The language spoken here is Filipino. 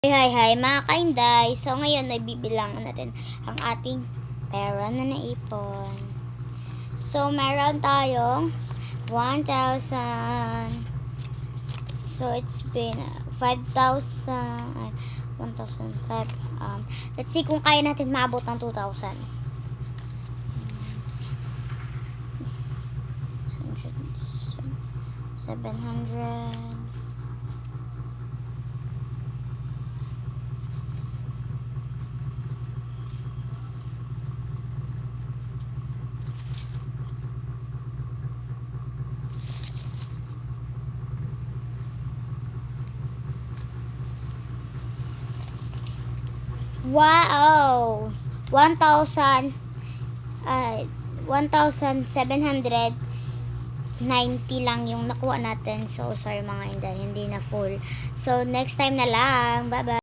Hi mga kainday. So ngayon bibilangan natin ang ating pera na naipon. So meron tayong 1,000. So it's been 5,000, 1,005. Let's see kung kaya natin maabot ng 2,000. 700. Wow! 1,790 lang yung nakuha natin. So sorry mga inday, hindi na full. So next time na lang. Bye-bye.